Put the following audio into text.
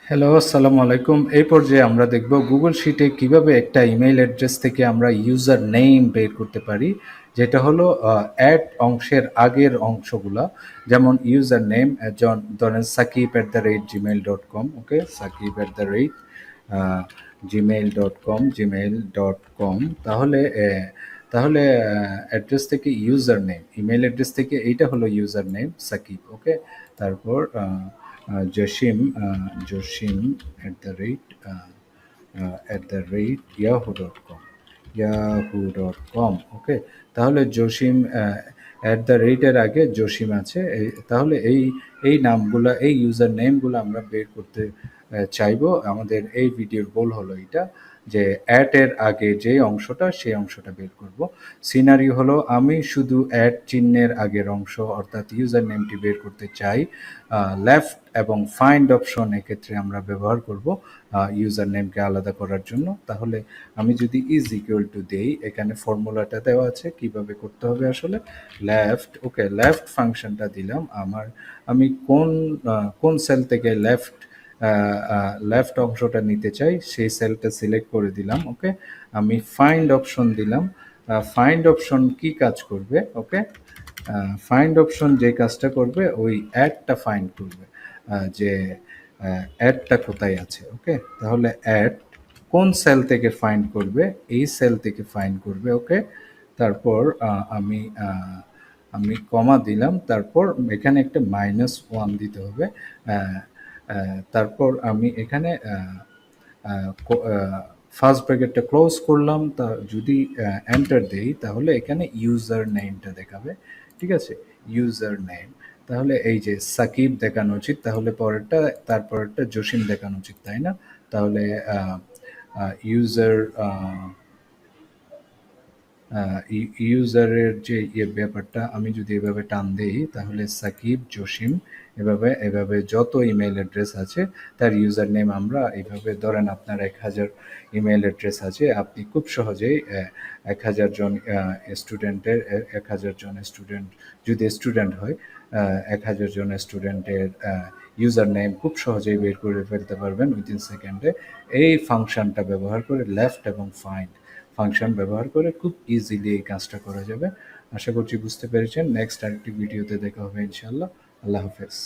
Hello, আসসালামু আলাইকুম। এই পর্যায়ে আমরা দেখব গুগল শিটে কিভাবে একটা ইমেইল অ্যাড্রেস থেকে আমরা ইউজার নেম বের করতে পারি, যেটা হলো অ্যাড অংশের আগের অংশগুলা। যেমন ইউজার নেম ধরেন sakib@gmail.com, ওকে, sakib@gmail.com। তাহলে অ্যাড্রেস থেকে ইউজার নেম, ইমেল অ্যাড্রেস থেকে এইটা হলো ইউজার নেম সাকিব, ওকে। তারপর জসিম, জসিম @yahoo.com, yahoo.com, ওকে। তাহলে জসিম @এর আগে জসিম আছে, তাহলে এই নামগুলা, এই ইউজার নেমগুলো আমরা বের করতে চাইবো। আমাদের এই ভিডিওর গোল হলো এটা, যে এর আগে যে অংশটা, সেই অংশটা বের করব। সিনারি হলো আমি শুধু চিহ্নের আগের অংশ অর্থাৎ ইউজার নেমটি বের করতে চাই। লেফট এবং ফাইন্ড অপশন এক্ষেত্রে আমরা ব্যবহার করব ইউজার নেমকে আলাদা করার জন্য। তাহলে আমি যদি ইজ ইকুয়াল টু দেই, এখানে ফর্মুলাটা দেওয়া আছে কিভাবে করতে হবে আসলে। লেফট, ওকে, লেফট ফাংশনটা দিলাম। আমি কোন সেল থেকে লেফট অংশটা নিতে চাই সেই সেলটা সিলেক্ট করে দিলাম, ওকে। আমি ফাইন্ড অপশন দিলাম। ফাইন্ড অপশন কি কাজ করবে, ওকে। ফাইন্ড অপশন যে কাজটা করবে ওই অ্যাডটা ফাইন্ড করবে, যে অ্যাডটা কোথায় আছে, ওকে। তাহলে অ্যাড কোন সেল থেকে ফাইন্ড করবে, এই সেল থেকে ফাইন্ড করবে, ওকে। তারপর আমি কমা দিলাম, তারপর এখানে একটা -1 দিতে হবে। তারপর আমি এখানে ফার্স্ট ব্র্যাকেটটা ক্লোজ করলাম। তা যদি এন্টার দেই তাহলে এখানে ইউজার নেমটা দেখাবে, ঠিক আছে, ইউজার নেম। তাহলে এই যে সাকিব দেখানো উচিত, তাহলে তারপরেরটা জসিম দেখানো উচিত, তাই না? তাহলে ইউজার ইউজারের যে ব্যাপারটা আমি যদি এভাবে টান দেই, তাহলে সাকিব, জসিম, এভাবে এভাবে যত ইমেল অ্যাড্রেস আছে তার ইউজার নেম আমরা এইভাবে, ধরেন আপনার 1000 ইমেল অ্যাড্রেস আছে, আপনি খুব সহজেই 1000 জন স্টুডেন্টের 1000 জন স্টুডেন্ট, যদি স্টুডেন্ট হয় 1000 জন স্টুডেন্টের ইউজার নেম খুব সহজেই বের করে ফেলতে পারবেন উইদিন সেকেন্ডে। এই ফাংশনটা ব্যবহার করে, লেফট এবং ফাইন্ড ফাংশন ব্যবহার করে খুব ইজিলি এই কাজটা করা যাবে। আশা করছি বুঝতে পেরেছেন। নেক্সট আরেকটি ভিডিওতে দেখা হবে ইনশাআল্লাহ। আল্লাহ হাফেজ।